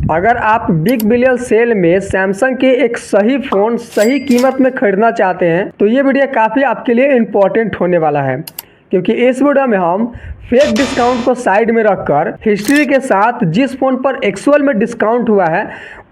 अगर आप big billion sale में सैमसंग के एक सही फ़ोन सही कीमत में खरीदना चाहते हैं तो ये वीडियो काफ़ी आपके लिए इम्पोर्टेंट होने वाला है, क्योंकि इस वीडियो में हम फेक डिस्काउंट को साइड में रखकर हिस्ट्री के साथ जिस फ़ोन पर एक्चुअल में डिस्काउंट हुआ है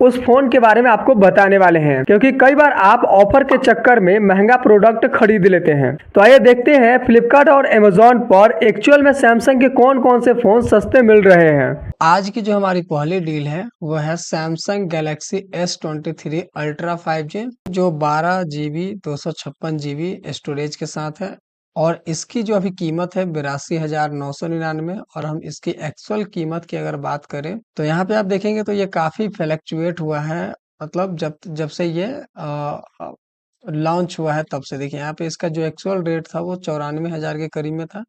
उस फ़ोन के बारे में आपको बताने वाले हैं। क्योंकि कई बार आप ऑफर के चक्कर में महंगा प्रोडक्ट खरीद लेते हैं। तो आइए देखते हैं फ्लिपकार्ट और अमेजोन पर एक्चुअल में सैमसंग के कौन कौन से फ़ोन सस्ते मिल रहे हैं। आज की जो हमारी पहली डील है वो है Samsung Galaxy S23 ultra 5G, जो 12 GB 256 GB स्टोरेज के साथ है। और इसकी जो अभी कीमत है 82,999। और हम इसकी एक्चुअल कीमत की अगर बात करें तो यहाँ पे आप देखेंगे तो ये काफी फ्लैक्चुएट हुआ है। मतलब जब जब से ये लॉन्च हुआ है तब से देखिए यहाँ पे इसका जो एक्चुअल रेट था वो 94,000 के करीब में था।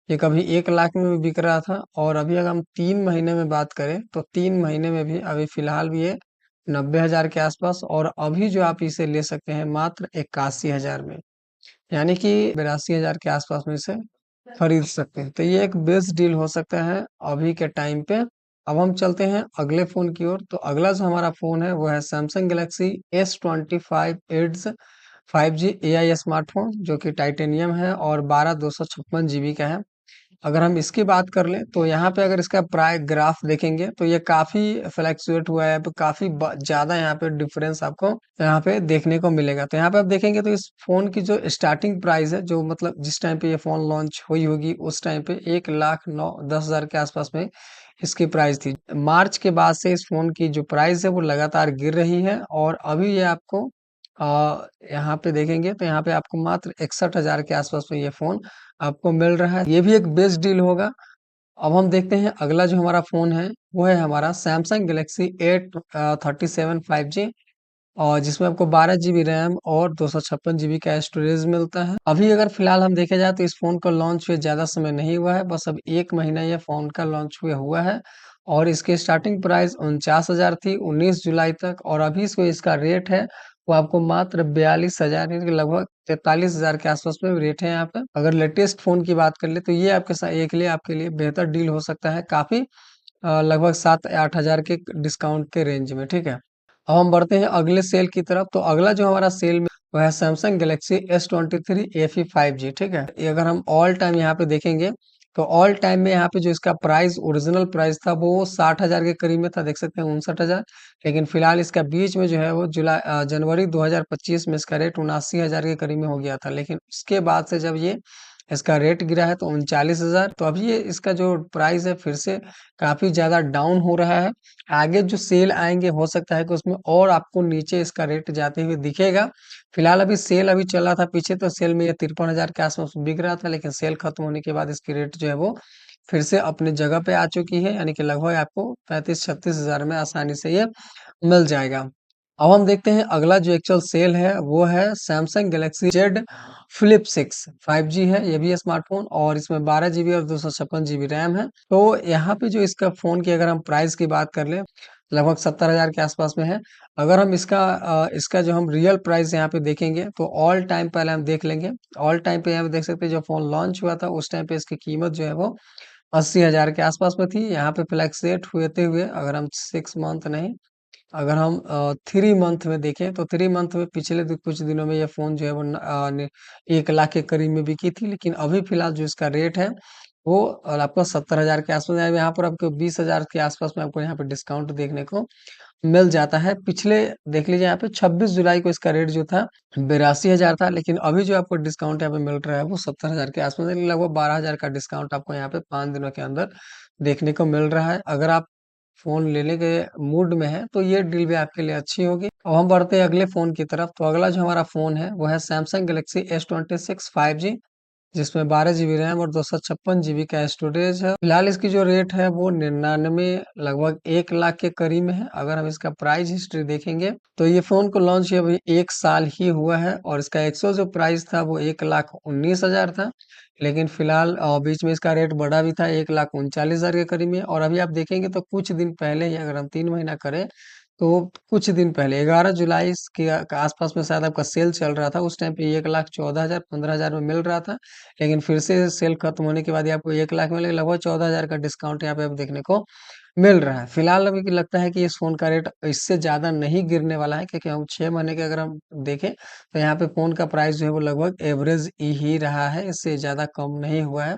ये कभी 1 लाख में भी बिक रहा था। और अभी अगर हम 3 महीने में बात करें तो 3 महीने में भी अभी फिलहाल भी ये 90,000 के आसपास। और अभी जो आप इसे ले सकते हैं मात्र 81,000 में, यानी कि 82,000 के आसपास में इसे खरीद सकते हैं। तो ये एक बेस्ट डील हो सकता है अभी के टाइम पे। अब हम चलते हैं अगले फोन की ओर। तो अगला जो हमारा फोन है वो है Samsung Galaxy S25 edge 5G AI smartphone, जो कि टाइटेनियम है और 12/256 GB का है। अगर हम इसकी बात कर लें तो यहाँ पे अगर इसका प्राइस ग्राफ देखेंगे तो ये काफी फ्लैक्चुएट हुआ है, तो काफी ज्यादा यहाँ पे डिफरेंस आपको यहाँ पे देखने को मिलेगा। तो यहाँ पे आप देखेंगे तो इस फोन की जो स्टार्टिंग प्राइस है, जो मतलब जिस टाइम पे ये फोन लॉन्च हुई होगी उस टाइम पे 1,09,10,000 के आसपास में इसकी प्राइस थी। मार्च के बाद से इस फोन की जो प्राइस है वो लगातार गिर रही है और अभी ये आपको यहाँ पे देखेंगे तो यहाँ पे आपको मात्र 61,000 के आसपास में ये फोन आपको मिल रहा है। ये भी एक बेस्ट डील होगा। अब हम देखते हैं अगला जो हमारा फोन है वो है हमारा सैमसंग गैलेक्सी A37 5G, और जिसमें आपको 12 GB रैम और 256 GB का स्टोरेज मिलता है। अभी अगर फिलहाल हम देखे जाए तो इस फोन का लॉन्च हुए ज्यादा समय नहीं हुआ है, बस अब 1 महीना ये फोन का लॉन्च हुए हुआ है। और इसकी स्टार्टिंग प्राइस 49,000 थी 19 जुलाई तक, और अभी इसका रेट है वो आपको मात्र 42,000, यानी कि लगभग 43,000 के आसपास में रेट है यहाँ पे। अगर लेटेस्ट फोन की बात कर ले तो ये आपके साथ एक लिए आपके लिए बेहतर डील हो सकता है, काफी लगभग 7-8 हजार के डिस्काउंट के रेंज में। ठीक है, अब हम बढ़ते हैं अगले सेल की तरफ। तो अगला जो हमारा सेल में वो है Samsung Galaxy S23 FE 5G। ठीक है, ये अगर हम ऑल टाइम यहाँ पे देखेंगे तो ऑल टाइम में यहाँ पे जो इसका प्राइस ओरिजिनल प्राइस था वो 60,000 के करीब में था, देख सकते हैं 59,000। लेकिन फिलहाल इसका बीच में जो है वो जनवरी 2025 में इसका रेट 79,000 के करीब में हो गया था। लेकिन उसके बाद से जब ये इसका रेट गिरा है तो 39,000। तो अभी ये इसका जो प्राइस है फिर से काफी ज्यादा डाउन हो रहा है। आगे जो सेल आएंगे हो सकता है कि उसमें और आपको नीचे इसका रेट जाते हुए दिखेगा। फिलहाल अभी सेल अभी चला था पीछे, तो सेल में ये 53,000 के आसपास बिक रहा था, लेकिन सेल खत्म होने के बाद इसकी रेट जो है वो फिर से अपने जगह पे आ चुकी है, यानी कि लगभग आपको 35-36 हजार में आसानी से ये मिल जाएगा। अब हम देखते हैं अगला जो एक्चुअल सेल है वो है Samsung Galaxy Z flip 6 5G है। ये भी स्मार्टफोन और इसमें 12 GB और 256 GB रैम है। तो यहाँ पे जो इसका फोन की अगर हम प्राइस की बात कर ले लगभग 70,000 के आसपास में है। अगर हम इसका जो हम रियल प्राइस यहाँ पे देखेंगे तो ऑल टाइम पहले हम देख लेंगे। ऑल टाइम पे यहाँ पे देख सकते हैं जो फोन लॉन्च हुआ था उस टाइम पे इसकी कीमत जो है वो 80,000 के आसपास में थी। यहाँ पे फ्लैक्चुएट होते हुए अगर हम 6 मंथ नहीं, अगर हम 3 मंथ में देखें तो 3 मंथ में पिछले कुछ दिनों में ये फोन जो है वो 1 लाख के करीब में बिकी थी। लेकिन अभी फिलहाल जो इसका रेट है वो आपको 70,000 के आसपास है। यहाँ पर आपको 20,000 के आसपास में आपको यहाँ पे डिस्काउंट देखने को मिल जाता है। पिछले देख लीजिए यहाँ पे 26 जुलाई को इसका रेट जो था 82,000 था, लेकिन अभी जो आपको डिस्काउंट यहाँ पे मिल रहा है वो 70,000 के आसपास है। लगभग 12,000 का डिस्काउंट आपको यहाँ पे 5 दिनों के अंदर देखने को मिल रहा है। अगर आप फोन लेने के मूड में है तो ये डील भी आपके लिए अच्छी होगी। अब हम बढ़ते हैं अगले फोन की तरफ। तो अगला जो हमारा फोन है वो है सैमसंग गैलेक्सी S26 5G, जिसमें 12 GB रैम और 256 GB का स्टोरेज है। फिलहाल इसकी जो रेट है वो 99, लगभग 1 लाख के करीब में है। अगर हम इसका प्राइस हिस्ट्री देखेंगे तो ये फोन को लॉन्च हुए अभी 1 साल ही हुआ है और इसका एक्चुअल जो प्राइस था वो 1,19,000 था। लेकिन फिलहाल बीच में इसका रेट बढ़ा भी था 1,39,000 के करीब में। और अभी आप देखेंगे तो कुछ दिन पहले ही अगर हम 3 महीना करें तो कुछ दिन पहले 11 जुलाई के आसपास में शायद आपका सेल चल रहा था, उस टाइम पे 1,14,000 15,000 में मिल रहा था। लेकिन फिर से सेल खत्म होने के बाद ये आपको 1 लाख में लगभग 14,000 का डिस्काउंट यहाँ पे आप देखने को मिल रहा है। फिलहाल अभी लगता है कि इस फ़ोन का रेट इससे ज़्यादा नहीं गिरने वाला है, क्योंकि हम 6 महीने के अगर हम देखें तो यहाँ पे फ़ोन का प्राइस जो है वो लगभग एवरेज ही रहा है, इससे ज़्यादा कम नहीं हुआ है।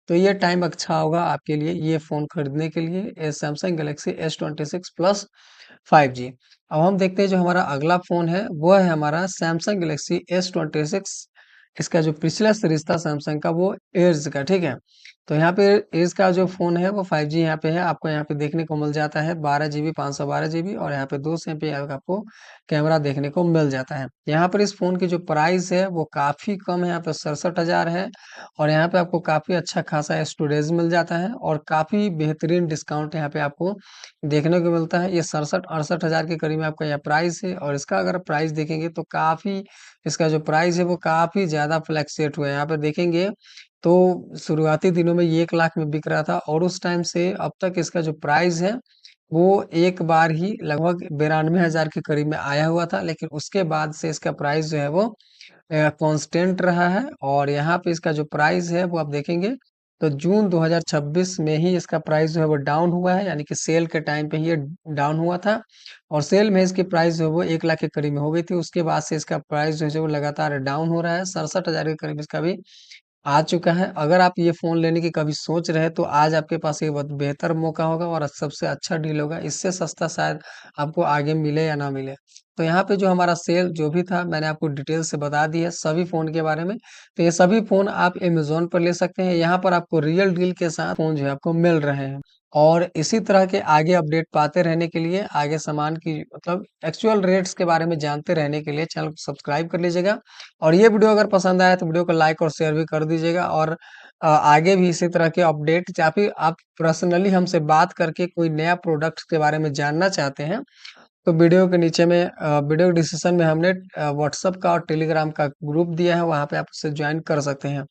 तो ये टाइम अच्छा होगा आपके लिए ये फ़ोन खरीदने के लिए, Samsung Galaxy S26 plus 5G। अब हम देखते हैं जो हमारा अगला फ़ोन है वो है हमारा सैमसंग गैलेक्सी S26। इसका जो पिछला सीरीज़ था सैमसंग का वो एज का, ठीक है? तो यहाँ पे एज का जो फ़ोन है वो 5G यहाँ पे है, आपको यहाँ पे देखने को मिल जाता है 12 जीबी 512 जीबी, और यहाँ पे 2 एमपी आपको कैमरा देखने को मिल जाता है। यहाँ पर इस फ़ोन की जो प्राइस है वो काफ़ी कम है, यहाँ पे 67,000 है, और यहाँ पे आपको काफ़ी अच्छा खासा स्टोरेज मिल जाता है, और काफ़ी बेहतरीन डिस्काउंट यहाँ पे आपको देखने को मिलता है। ये 67-68,000 के करीब में आपका यह प्राइस है, और इसका अगर प्राइस देखेंगे तो काफ़ी इसका जो प्राइस है वो काफ़ी ज़्यादा फ्लैक्चुएट हुआ है। यहाँ पे देखेंगे तो शुरुआती दिनों में ये 1 लाख में बिक रहा था, और उस टाइम से अब तक इसका जो प्राइस है वो एक बार ही लगभग 92,000 के करीब में आया हुआ था, लेकिन उसके बाद से इसका प्राइस जो है वो कांस्टेंट रहा है। और यहाँ पे इसका जो प्राइस है वो आप देखेंगे तो जून 2026 में ही इसका प्राइस जो है वो डाउन हुआ है, यानी कि सेल के टाइम पे ही ये डाउन हुआ था, और सेल में इसकी प्राइस जो है वो 1 लाख के करीब में हो गई थी। उसके बाद से इसका प्राइस जो है वो लगातार डाउन हो रहा है, 67,000 के करीब इसका भी आ चुका है। अगर आप ये फ़ोन लेने की कभी सोच रहे हैं तो आज आपके पास एक बहुत बेहतर मौका होगा, और सबसे अच्छा डील होगा। इससे सस्ता शायद आपको आगे मिले या ना मिले। तो यहाँ पे जो हमारा सेल जो भी था मैंने आपको डिटेल से बता दी है सभी फ़ोन के बारे में। तो ये सभी फ़ोन आप अमेज़न पर ले सकते हैं। यहाँ पर आपको रियल डील के साथ फ़ोन जो है आपको मिल रहे हैं। और इसी तरह के आगे अपडेट पाते रहने के लिए, आगे सामान की मतलब एक्चुअल रेट्स के बारे में जानते रहने के लिए चैनल को सब्सक्राइब कर लीजिएगा। और ये वीडियो अगर पसंद आया तो वीडियो को लाइक और शेयर भी कर दीजिएगा, और आगे भी इसी तरह के अपडेट या फिर आप पर्सनली हमसे बात करके कोई नया प्रोडक्ट के बारे में जानना चाहते हैं तो वीडियो के नीचे में वीडियो डिस्क्रिप्शन में हमने व्हाट्सएप का और टेलीग्राम का ग्रुप दिया है, वहाँ पे आप उससे ज्वाइन कर सकते हैं।